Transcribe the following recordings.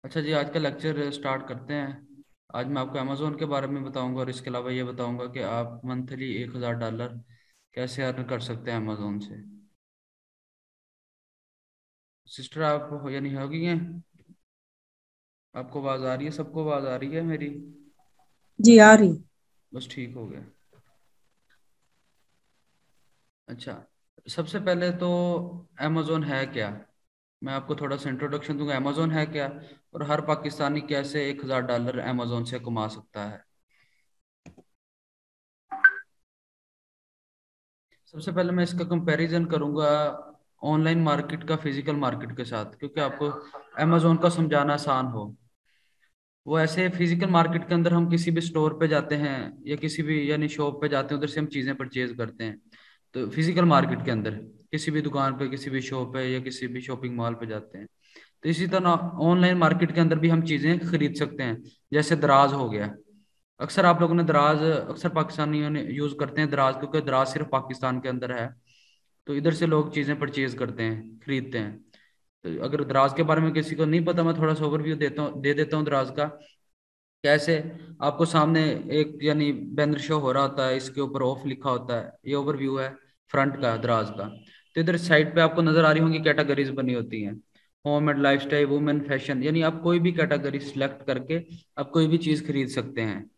अच्छा जी, आज का लेक्चर स्टार्ट करते हैं। आज मैं आपको अमेज़ोन के बारे में बताऊंगा और इसके अलावा ये बताऊंगा कि आप मंथली $1000 कैसे अर्न कर सकते हैं अमेज़ोन से। सिस्टर, आप हो या नहीं होगी हैं? आपको आवाज़ आ रही है? सबको आवाज़ आ रही है मेरी? जी आ रही। बस ठीक हो गया। अच्छा, सबसे पहले तो अमेज़ोन है क्या? मैं आपको थोड़ा सा इंट्रोडक्शन दूंगा, अमेज़ोन है क्या और हर पाकिस्तानी कैसे $1000 अमेज़ोन से कमा सकता है। सबसे पहले मैं इसका कंपैरिजन करूंगा ऑनलाइन मार्केट का फिजिकल मार्केट के साथ, क्योंकि आपको अमेजोन का समझाना आसान हो। वो ऐसे फिजिकल मार्केट के अंदर हम किसी भी स्टोर पे जाते हैं या किसी भी यानी शॉप पे जाते हैं, उधर से हम चीज़ें परचेज करते हैं। तो फिजिकल मार्केट के अंदर किसी भी दुकान पे, किसी भी शॉप पे या किसी भी शॉपिंग मॉल पे जाते हैं। तो इसी तरह ऑनलाइन मार्केट के अंदर भी हम चीज़ें खरीद सकते हैं। जैसे दराज हो गया। अक्सर आप लोगों ने दराज, अक्सर पाकिस्तानियों ने यूज़ करते हैं दराज, क्योंकि दराज सिर्फ पाकिस्तान के अंदर है। तो इधर से लोग चीज़ें परचेज करते हैं, खरीदते हैं। तो अगर दराज के बारे में किसी को नहीं पता, मैं थोड़ा सा ओवरव्यू दे देता हूँ दराज का। कैसे? आपको सामने एक यानी बैनर शो हो रहा होता है, इसके ऊपर ऑफ लिखा होता है, ये ओवरव्यू है फ्रंट का दराज का। तो इधर साइड पे आपको नजर आ रही होंगी कैटेगरीज बनी होती हैं। Home and lifestyle, women, fashion, यानी आप कोई भी कैटेगरी सिलेक्ट करके आप कोई भी चीज़ खरीद सकते हैं।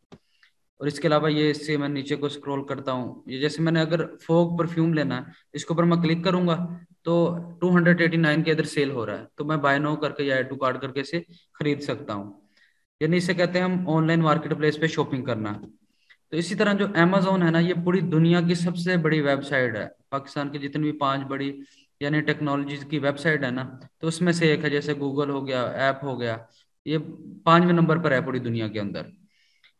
और इसके अलावा ये, इससे मैं नीचे को स्क्रॉल करता हूँ, ये जैसे मैंने अगर फोग परफ्यूम लेना है, इसके ऊपर मैं क्लिक करूंगा तो 289 के इधर सेल हो रहा है, तो मैं बाय नो करके या एड टू कार्ड करके इसे खरीद सकता हूँ। यानी इसे कहते हैं हम ऑनलाइन मार्केट प्लेस पे शॉपिंग करना। तो इसी तरह जो अमेजोन है ना, ये पूरी दुनिया की सबसे बड़ी वेबसाइट है। पाकिस्तान की जितनी भी 5 बड़ी यानी टेक्नोलॉजी की वेबसाइट है ना, तो उसमें से एक है। जैसे गूगल हो गया, ऐप हो गया, ये 5वें नंबर पर है पूरी दुनिया के अंदर।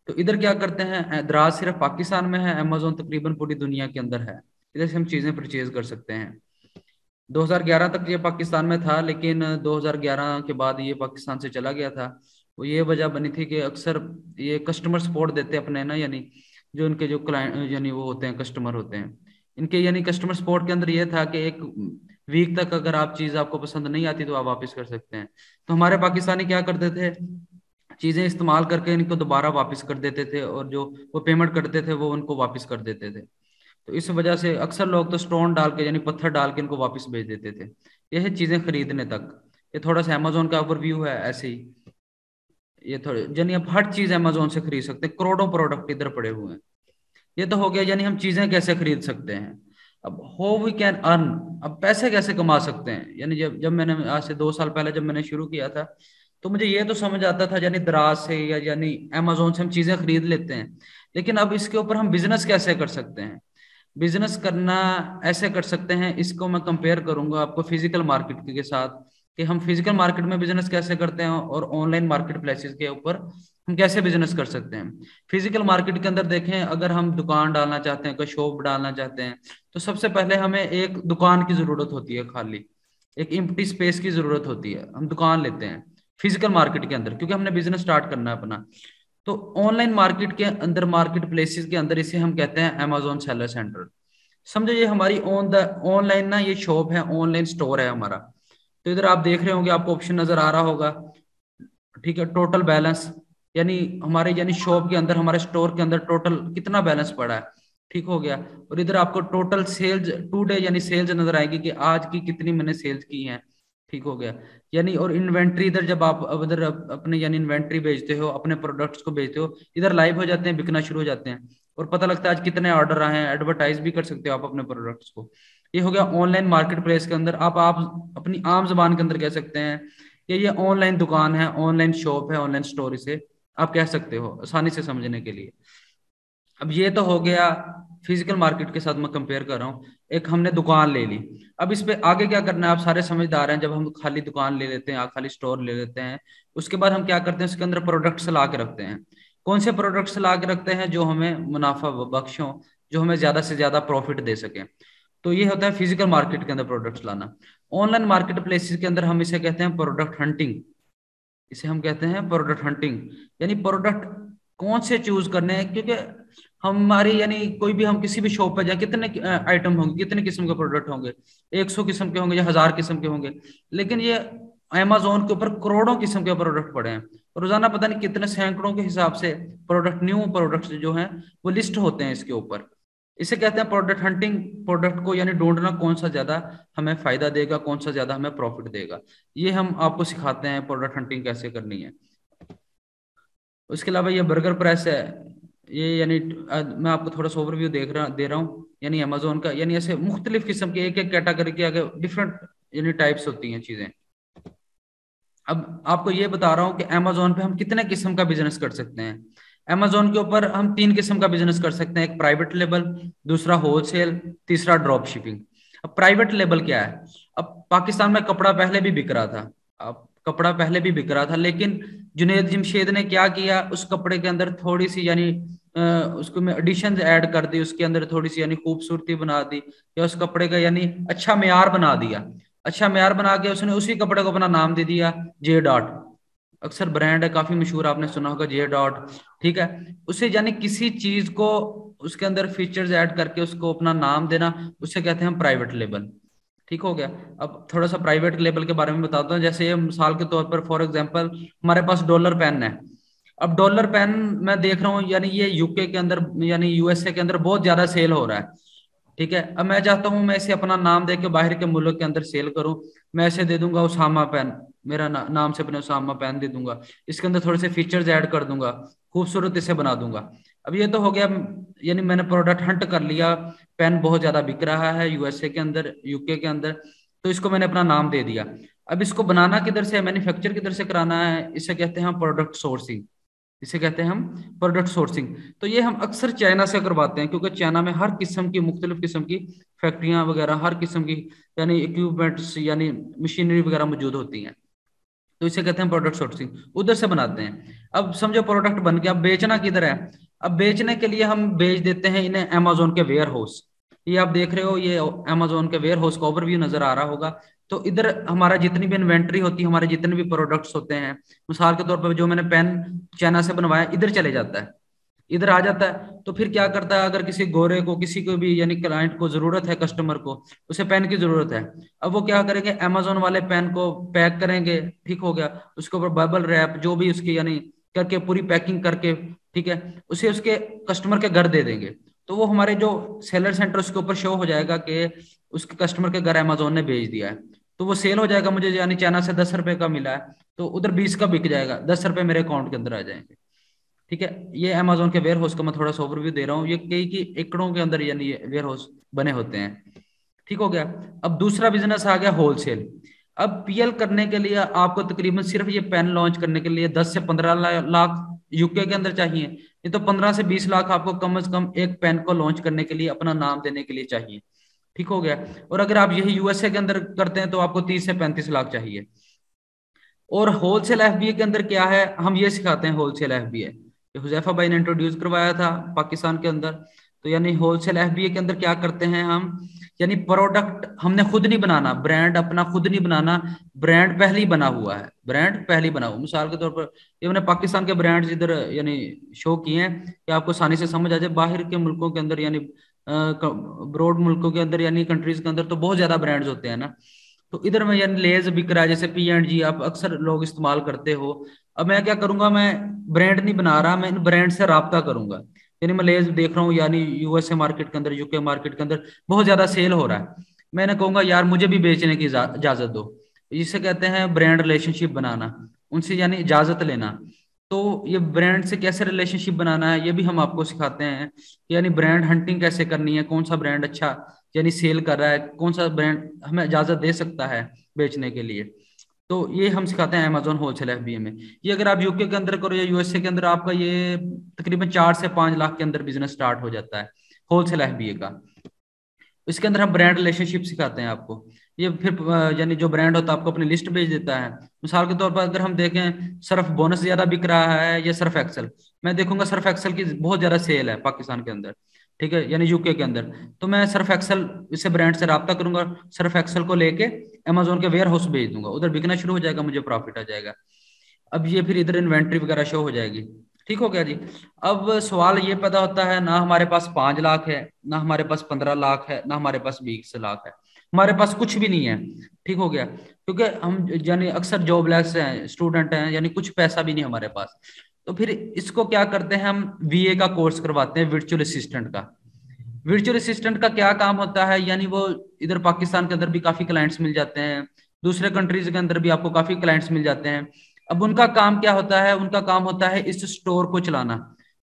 तो इधर क्या करते हैं, द्रास सिर्फ पाकिस्तान में है, अमेजोन तकरीबन पूरी दुनिया के अंदर है। इधर से हम चीजें परचेज कर सकते हैं। 2011 तक ये पाकिस्तान में था, लेकिन 2011 के बाद ये पाकिस्तान से चला गया था। वो ये वजह बनी थी कि अक्सर ये कस्टमर सपोर्ट देते हैं अपने ना, यानी जो इनके जो क्लाइंट यानी वो होते हैं, कस्टमर होते हैं इनके, यानी कस्टमर सपोर्ट के अंदर ये था कि एक वीक तक अगर आप चीज़ आपको पसंद नहीं आती तो आप वापस कर सकते हैं। तो हमारे पाकिस्तानी क्या करते थे, चीज़ें इस्तेमाल करके इनको दोबारा वापस कर देते थे, और जो वो पेमेंट करते थे वो उनको वापस कर देते थे। तो इस वजह से अक्सर लोग तो स्टोन डाल के यानी पत्थर डाल के इनको वापस भेज देते थे। यह है चीजें खरीदने तक। ये थोड़ा सा अमेजोन का ओवरव्यू है ऐसे ही। ये थोड़े यानी आप हर चीज अमेजोन से खरीद सकते हैं, करोड़ों प्रोडक्ट इधर पड़े हुए हैं। ये तो हो गया यानी हम चीजें कैसे खरीद सकते हैं। अब हो वी कैन अर्न, अब पैसे कैसे कमा सकते हैं। यानी जब जब मैंने आज से 2 साल पहले जब मैंने शुरू किया था, तो मुझे ये तो समझ आता था यानी दराज से या यानी अमेजोन से हम चीजें खरीद लेते हैं। लेकिन अब इसके ऊपर हम बिजनेस कैसे कर सकते हैं। बिजनेस करना ऐसे कर सकते हैं, इसको मैं कंपेयर करूंगा आपको फिजिकल मार्केट के साथ, कि हम फिजिकल मार्केट में बिजनेस कैसे करते हैं और ऑनलाइन मार्केट प्लेसेस के ऊपर हम कैसे बिजनेस कर सकते हैं। फिजिकल मार्केट के अंदर देखें, अगर हम दुकान डालना चाहते हैं, कोई शॉप डालना चाहते हैं, तो सबसे पहले हमें एक दुकान की जरूरत होती है, खाली एक एम्प्टी स्पेस की जरूरत होती है, हम दुकान लेते हैं फिजिकल मार्केट के अंदर, क्योंकि हमने बिजनेस स्टार्ट करना है अपना। तो ऑनलाइन मार्केट के अंदर, मार्केट प्लेसेस के अंदर, इसे हम कहते हैं अमेजोन सेलर सेंटर। समझो ये हमारी ऑनलाइन ना ये शॉप है, ऑनलाइन स्टोर है हमारा। तो इधर आप देख रहे होंगे, आपको ऑप्शन नजर आ रहा होगा, ठीक है, टोटल बैलेंस, यानी हमारे यानी शॉप के अंदर, हमारे स्टोर के अंदर टोटल कितना बैलेंस पड़ा है। ठीक हो गया। और इधर आपको टोटल सेल्स टू डे यानी सेल्स नजर आएगी कि आज की कितनी मैंने सेल्स की हैं। ठीक हो गया। यानी और इन्वेंट्री, इधर जब आप अब इधर अपने यानी इन्वेंट्री बेचते हो, अपने प्रोडक्ट्स को बेचते हो, इधर लाइव हो जाते हैं, बिकना शुरू हो जाते हैं, और पता लगता है आज कितने ऑर्डर आए हैं। एडवर्टाइज भी कर सकते हो आप अपने प्रोडक्ट्स को। ये हो गया ऑनलाइन मार्केट प्लेस के अंदर। आप अपनी आम जबान के अंदर कह सकते हैं कि ये ऑनलाइन दुकान है, ऑनलाइन शॉप है, ऑनलाइन स्टोर, इसे आप कह सकते हो आसानी से समझने के लिए। अब ये तो हो गया फिजिकल मार्केट के साथ मैं कंपेयर कर रहा हूँ। एक हमने दुकान ले ली। अब इस पे आगे क्या करना है, आप सारे समझदार हैं, जब हम खाली दुकान ले लेते हैं, खाली स्टोर ले लेते हैं, उसके बाद हम क्या करते हैं, उसके अंदर प्रोडक्ट्स ला के रखते हैं। कौन से प्रोडक्ट्स ला के रखते हैं जो हमें मुनाफा बख्श हो, जो हमें ज्यादा से ज्यादा प्रॉफिट दे सके। तो ये होता है फिजिकल मार्केट के अंदर प्रोडक्ट्स लाना। ऑनलाइन मार्केट प्लेसेस के अंदर हम इसे कहते हैं प्रोडक्ट हंटिंग। इसे हम कहते हैं प्रोडक्ट हंटिंग। यानी प्रोडक्ट कौन से चूज करने हैं, क्योंकि हमारी यानी कोई भी, हम किसी भी शॉप पर जाए, कितने आइटम होंगे, कितने किस्म के प्रोडक्ट होंगे, 100 किस्म के होंगे या 1000 किस्म के होंगे। लेकिन ये अमेजोन के ऊपर करोड़ों किस्म के प्रोडक्ट पड़े हैं। रोजाना पता नहीं कितने सैकड़ों के हिसाब से प्रोडक्ट, न्यू प्रोडक्ट्स जो हैं वो लिस्ट होते हैं इसके ऊपर। इसे कहते हैं प्रोडक्ट हंटिंग। प्रोडक्ट को यानी ढूंढना कौन सा ज्यादा हमें फायदा देगा, कौन सा ज्यादा हमें प्रॉफिट देगा। ये हम आपको सिखाते हैं प्रोडक्ट हंटिंग कैसे करनी है। उसके अलावा ये बर्गर प्रेस है, ये यानी मैं आपको थोड़ा सा ओवरव्यू दे रहा हूँ यानी अमेजोन का। यानी ऐसे मुख्तलिफ किस्म के एक एक कैटेगरी के आगे डिफरेंट यानी टाइप्स होती हैं चीजें। अब आपको ये बता रहा हूँ कि अमेजोन पे हम कितने किस्म का बिजनेस कर सकते हैं। अमेजोन के ऊपर हम 3 किस्म का बिजनेस कर सकते हैं, एक प्राइवेट लेबल, दूसरा होलसेल, तीसरा ड्रॉप शिपिंग। अब प्राइवेट लेबल क्या है? अब पाकिस्तान में कपड़ा पहले भी बिक रहा था। अब कपड़ा पहले भी बिक रहा था, लेकिन जुनेद जमशेद ने क्या किया, उस कपड़े के अंदर थोड़ी सी यानी उसको में एडिशन ऐड कर दी, उसके अंदर थोड़ी सी यानी खूबसूरती बना दी, या उस कपड़े का यानी अच्छा मेयार बना दिया। अच्छा मेयार बना के उसने उसी कपड़े को अपना नाम दे दिया जे डॉट। अक्सर ब्रांड है काफी मशहूर, आपने सुना होगा जे डॉट। ठीक है, उसे यानी किसी चीज को उसके अंदर फीचर्स ऐड करके उसको अपना नाम देना, उसे कहते हैं हम प्राइवेट लेबल। ठीक हो गया। अब थोड़ा सा प्राइवेट लेबल के बारे में बताता हूँ। जैसे ये मिसाल के तौर पर फॉर एग्जांपल हमारे पास डॉलर पेन है। अब डॉलर पेन मैं देख रहा हूँ यानी ये यूके के अंदर यानी यूएसए के अंदर बहुत ज्यादा सेल हो रहा है। ठीक है, अब मैं चाहता हूँ मैं इसे अपना नाम दे के बाहर के मुल्क के अंदर सेल करूँ। मैं इसे दे दूंगा उसामा पेन, मेरा नाम से अपने उसामा पेन दे दूंगा। इसके अंदर थोड़े से फीचर्स ऐड कर दूंगा, खूबसूरत इसे बना दूंगा। अब ये तो हो गया, यानी मैंने प्रोडक्ट हंट कर लिया। पेन बहुत ज्यादा बिक रहा है यूएसए के अंदर, यूके के अंदर, तो इसको मैंने अपना नाम दे दिया। अब इसको बनाना किधर से है, मैन्युफैक्चर किधर से कराना है, इसे कहते हैं हम प्रोडक्ट सोर्सिंग। इसे कहते हैं हम प्रोडक्ट सोर्सिंग। तो ये हम अक्सर चाइना से करवाते हैं, क्योंकि चाइना में हर किस्म की मुख्तलिफ किस्म की फैक्ट्रियां वगैरह, हर किस्म की यानी इक्विपमेंट्स यानी मशीनरी वगैरह मौजूद होती हैं। तो इसे कहते हैं प्रोडक्ट सोर्सिंग, उधर से बनाते हैं। अब समझो प्रोडक्ट बन गया, अब बेचना किधर है? अब बेचने के लिए हम बेच देते हैं इन्हें अमेजोन के वेयर हाउस। ये आप देख रहे हो, ये अमेजोन के वेयर हाउस का ओवरव्यू नजर आ रहा होगा। तो इधर हमारा जितनी भी इन्वेंट्री होती है, हमारे जितने भी प्रोडक्ट्स होते हैं, मिसाल के तौर पर जो मैंने पेन चाइना से बनवाया इधर चले जाता है, इधर आ जाता है। तो फिर क्या करता है, अगर किसी गोरे को, किसी को भी यानी क्लाइंट को जरूरत है, कस्टमर को उसे पेन की जरूरत है, अब वो क्या करेंगे, अमेजोन वाले पेन को पैक करेंगे। ठीक हो गया, उसके ऊपर बबल रैप जो भी उसकी यानी करके पूरी पैकिंग करके, ठीक है, उसे उसके कस्टमर के घर दे देंगे। तो वो हमारे जो सेलर सेंटर उसके ऊपर शो हो जाएगा कि उसके कस्टमर के घर अमेजोन ने भेज दिया है। तो वो सेल हो जाएगा, मुझे यानी चाइना से 10 रुपए का मिला है, तो उधर 20 का बिक जाएगा, 10 रुपए मेरे अकाउंट के अंदर आ जाएंगे। ठीक है, ये अमेजोन के वेयर हाउस का मैं थोड़ा सा ओवरव्यू दे रहा हूँ। ये कई की एकड़ों के अंदर यानी वेयर हाउस बने होते हैं। ठीक हो गया। अब दूसरा बिजनेस आ गया होलसेल। अब पीएल करने के लिए आपको तकरीबन सिर्फ ये पेन लॉन्च करने के लिए 10 से 15 लाख यूके के अंदर चाहिए। ये तो 15 से 20 लाख आपको कम से कम एक पेन को लॉन्च करने के लिए, अपना नाम देने के लिए चाहिए। ठीक हो गया। और अगर आप यही यूएसए के अंदर करते हैं तो आपको 30 से 35 लाख चाहिए। और होलसेल एफबीए के अंदर क्या है, हम ये सिखाते हैं होलसेल एफबीए। हुजैफा भाई ने इंट्रोड्यूस करवाया था पाकिस्तान के अंदर। तो यानी होलसेल एफबीए के अंदर क्या करते हैं हम, यानी प्रोडक्ट हमने खुद नहीं बनाना, ब्रांड अपना खुद नहीं बनाना, ब्रांड पहले ही बना हुआ है, ब्रांड पहले ही बना हुआ। मिसाल के तौर पर ये मैंने पाकिस्तान के ब्रांड्स इधर यानी शो किए हैं कि आपको आसानी से समझ आ जाए। बाहर के मुल्कों के अंदर यानी ब्रॉड मुल्कों के अंदर यानी कंट्रीज के अंदर तो बहुत ज्यादा ब्रांड्स होते हैं ना। तो इधर में यानी लेज बिक रहा है, जैसे P&G आप अक्सर लोग इस्तेमाल करते हो। अब मैं क्या करूंगा, मैं ब्रांड नहीं बना रहा, मैं इन ब्रांड से राब्ता करूंगा। यानी मैं लेज देख रहा हूँ यानी यूएसए मार्केट के अंदर, यूके मार्केट के अंदर बहुत ज्यादा सेल हो रहा है। मैंने कहूंगा यार मुझे भी बेचने की इजाजत दो। इसे कहते हैं ब्रांड रिलेशनशिप बनाना, उनसे यानी इजाजत लेना। तो ये ब्रांड से कैसे रिलेशनशिप बनाना है ये भी हम आपको सिखाते हैं कि यानी ब्रांड हंटिंग कैसे करनी है, कौन सा ब्रांड अच्छा यानी सेल कर रहा है, कौन सा ब्रांड हमें इजाजत दे सकता है बेचने के लिए। तो ये हम सिखाते हैं अमेजोन होलसेल एफबीए में। ये अगर आप यूके के अंदर करो या यूएसए के अंदर, आपका ये तकरीबन 4 से 5 लाख के अंदर बिजनेस स्टार्ट हो जाता है होलसेल एफबीए का। इसके अंदर हम ब्रांड रिलेशनशिप सिखाते हैं आपको। ये फिर यानी जो ब्रांड होता है आपको अपनी लिस्ट भेज देता है। मिसाल के तौर पर अगर हम देखें सर्फ बोनस ज्यादा बिक रहा है या सर्फ एक्सल, मैं देखूंगा सर्फ एक्सल की बहुत ज्यादा सेल है पाकिस्तान के अंदर, ठीक है, यानी यूके के अंदर। तो मैं सर्फ एक्सल इससे ब्रांड से रब्ता करूंगा, सर्फ एक्सल को लेके अमेजोन के वेयर हाउस भेज दूंगा, उधर बिकना शुरू हो जाएगा, मुझे प्रॉफिट आ जाएगा। अब ये फिर इधर इन्वेंट्री वगैरह शो हो जाएगी। ठीक हो गया जी। अब सवाल ये पैदा होता है, ना हमारे पास 5 लाख है, ना हमारे पास 15 लाख है, ना हमारे पास 20 लाख है। हमारे पास कुछ भी नहीं है। ठीक हो गया, क्योंकि हम यानी अक्सर जॉबलेस हैं, स्टूडेंट हैं, यानी कुछ पैसा भी नहीं हमारे पास। तो फिर इसको क्या करते हैं, हम वीए का कोर्स करवाते हैं, वर्चुअल असिस्टेंट का। वर्चुअल असिस्टेंट का क्या काम होता है, यानी वो इधर पाकिस्तान के अंदर भी काफी क्लाइंट्स मिल जाते हैं, दूसरे कंट्रीज के अंदर भी आपको काफी क्लाइंट्स मिल जाते हैं। अब उनका काम क्या होता है, उनका काम होता है इस स्टोर को चलाना।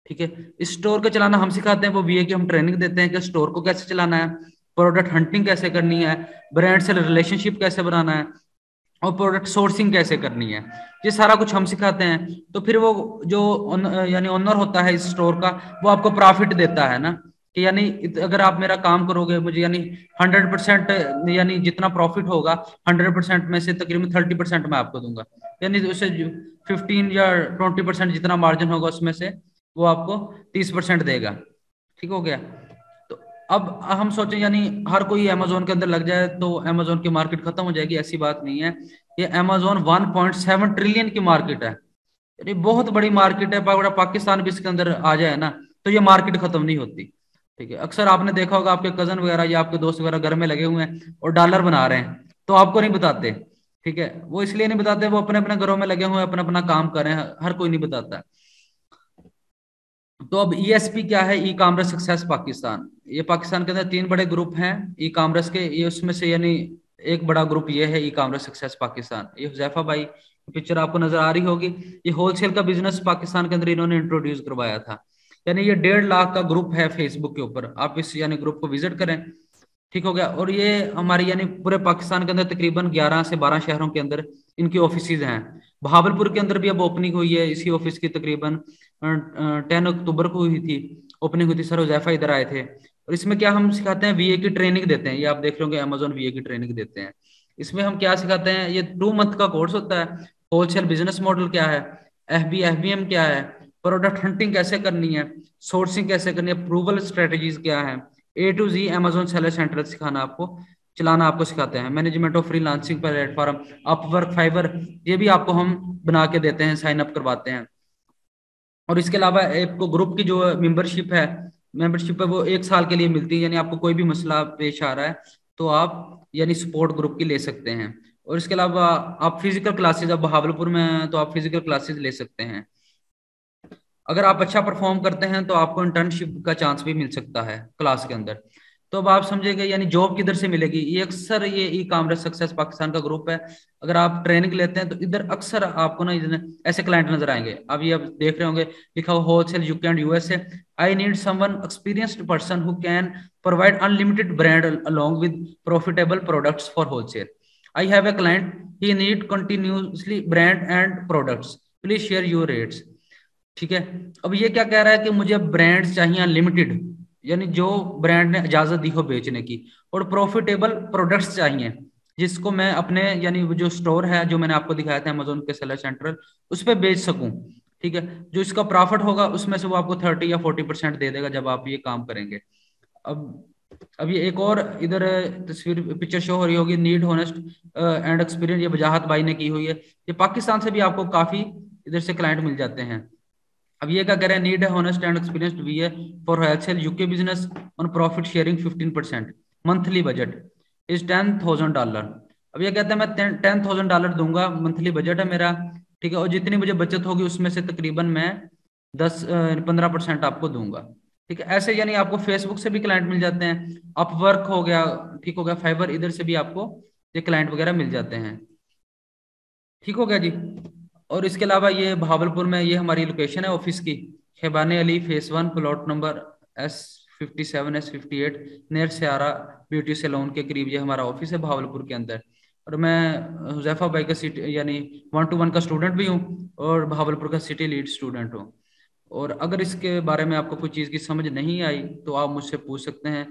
ठीक है, इस स्टोर को चलाना हम सिखाते हैं, वो बीए की हम ट्रेनिंग देते हैं कि स्टोर को कैसे चलाना है, प्रोडक्ट हंटिंग कैसे करनी है, ब्रांड से रिलेशनशिप कैसे बनाना है, और प्रोडक्ट सोर्सिंग कैसे करनी है। ये सारा कुछ हम सिखाते हैं। तो फिर वो जो यानी ओनर होता है इस स्टोर का, वो आपको प्रॉफिट देता है ना, कि यानी अगर आप मेरा काम करोगे मुझे, यानी 100%, यानी जितना प्रॉफिट होगा 100% में से तकरीबन 30% मैं आपको दूंगा, यानी उसे 15 या 20% जितना मार्जिन होगा उसमें से वो आपको 30% देगा। ठीक हो गया। तो अब हम सोचें यानी हर कोई अमेजोन के अंदर लग जाए तो अमेजोन की मार्केट खत्म हो जाएगी, ऐसी बात नहीं है। ये अमेजोन 1.7 ट्रिलियन की मार्केट है, यानी बहुत बड़ी मार्केट है। पूरा पाकिस्तान भी इसके अंदर आ जाए ना तो ये मार्केट खत्म नहीं होती। ठीक है, अक्सर आपने देखा होगा आपके कजन वगैरह या आपके दोस्त वगैरह घर में लगे हुए हैं और डॉलर बना रहे हैं, तो आपको नहीं बताते। ठीक है, वो इसलिए नहीं बताते, वो अपने अपने घरों में लगे हुए हैं, अपना अपना काम कर रहे हैं, हर कोई नहीं बताता। तो अब ईएसपी क्या है, ई कॉमर्स सक्सेस पाकिस्तान। ये पाकिस्तान के अंदर तीन बड़े ग्रुप हैं ई कॉमर्स के, ये उसमें से यानी एक बड़ा ग्रुप ये है ई कॉमर्स सक्सेस पाकिस्तान। ये हुजैफा भाई की पिक्चर आपको नजर आ रही होगी। ये होलसेल का बिजनेस पाकिस्तान के अंदर इन्होंने इंट्रोड्यूस करवाया था। यानी ये 1.5 लाख का ग्रुप है फेसबुक के ऊपर, आप इस यानी ग्रुप को विजिट करें। ठीक हो गया। और ये हमारी यानी पूरे पाकिस्तान के अंदर तकरीबन 11 से 12 शहरों के अंदर इनकी ऑफिसेज हैं। भावलपुर के अंदर भी अब ओपनिंग हुई है इसी ऑफिस की, तकरीबन 10 अक्टूबर को हुई थी, ओपनिंग हुई थी। सर हुजैफा इधर आए थे। और इसमें क्या हम सिखाते हैं, वीए की ट्रेनिंग देते हैं। ये आप देख रहे होंगे अमेजोन वीए की ट्रेनिंग देते हैं। इसमें हम क्या सिखाते हैं, ये 2 मंथ का कोर्स होता है। होलसेल बिजनेस मॉडल क्या है, एफबीएम क्या है, प्रोडक्ट हंटिंग कैसे करनी है, सोर्सिंग कैसे करनी है, अप्रूवल स्ट्रेटेजीज क्या है, A to Z Amazon seller centre सिखाना आपको, चलाना आपको सिखाते हैं। Management of freelancing platform, Upwork, Fiverr, ये भी आपको हम बना के देते हैं, साइन अप करवाते हैं। और इसके अलावा आपको ग्रुप की जो मेंबरशिप है वो 1 साल के लिए मिलती है, यानी आपको कोई भी मसला पेश आ रहा है तो आप यानी सपोर्ट ग्रुप की ले सकते हैं। और इसके अलावा आप फिजिकल क्लासेज, अब बहावलपुर में हैं, तो आप फिजिकल क्लासेज ले सकते हैं। अगर आप अच्छा परफॉर्म करते हैं तो आपको इंटर्नशिप का चांस भी मिल सकता है क्लास के अंदर। तो अब आप समझेंगे यानी जॉब किधर से मिलेगी, ये अक्सर ये ई कॉमर्स सक्सेस पाकिस्तान का ग्रुप है। अगर आप ट्रेनिंग लेते हैं तो इधर अक्सर आपको ना इधर ऐसे क्लाइंट नजर आएंगे। अब ये आप देख रहे होंगे लिखा हुआ wholesale UK and USA, I need someone experienced person who can provide unlimited brand along with profitable products for wholesale. I have a client, he need continuously brand and products, please share your rates. ठीक है, अब ये क्या कह रहा है कि मुझे ब्रांड्स चाहिए लिमिटेड, यानी जो ब्रांड ने इजाजत दी हो बेचने की, और प्रॉफिटेबल प्रोडक्ट्स चाहिए जिसको मैं अपने यानी वो जो स्टोर है जो मैंने आपको दिखाया था अमेजोन के सेलर सेंटर, उस पर बेच सकूं। ठीक है, जो इसका प्रॉफिट होगा उसमें से वो आपको 30 या 40% दे देगा जब आप ये काम करेंगे। अब अब ये एक और इधर तस्वीर पिक्चर शो हो रही होगी, नीड होनेस्ट एंड एक्सपीरियंस, ये वजाहत भाई ने की हुई है। ये पाकिस्तान से भी आपको काफी इधर से क्लाइंट मिल जाते हैं। अब ये क्या कह रहे हैं, नीड है honest and experienced वीए for wholesale UK business on profit sharing 15%, monthly budget is $10,000। अब ये कहते हैं मैं $10,000 दूंगा, मंथली बजट है मेरा। ठीक है, और जितनी मुझे बचत होगी उसमें से तकरीबन मैं 15% आपको दूंगा। ठीक है, ऐसे यानी आपको फेसबुक से भी क्लाइंट मिल जाते हैं, अपवर्क हो गया, ठीक हो गया, फाइबर, इधर से भी आपको ये क्लाइंट वगैरह मिल जाते हैं। ठीक हो गया जी। और इसके अलावा ये भावलपुर में ये हमारी लोकेशन है ऑफिस की, खेबाने अली phase 1 plot number S57 S58 near स्यारा ब्यूटी सैलून के करीब ये हमारा ऑफिस है भावलपुर के अंदर। और मैं हुजैफा भाई का सिटी यानी 1-to-1 का स्टूडेंट भी हूँ और भावलपुर का सिटी लीड स्टूडेंट हूँ। और अगर इसके बारे में आपको कोई चीज़ की समझ नहीं आई तो आप मुझसे पूछ सकते हैं।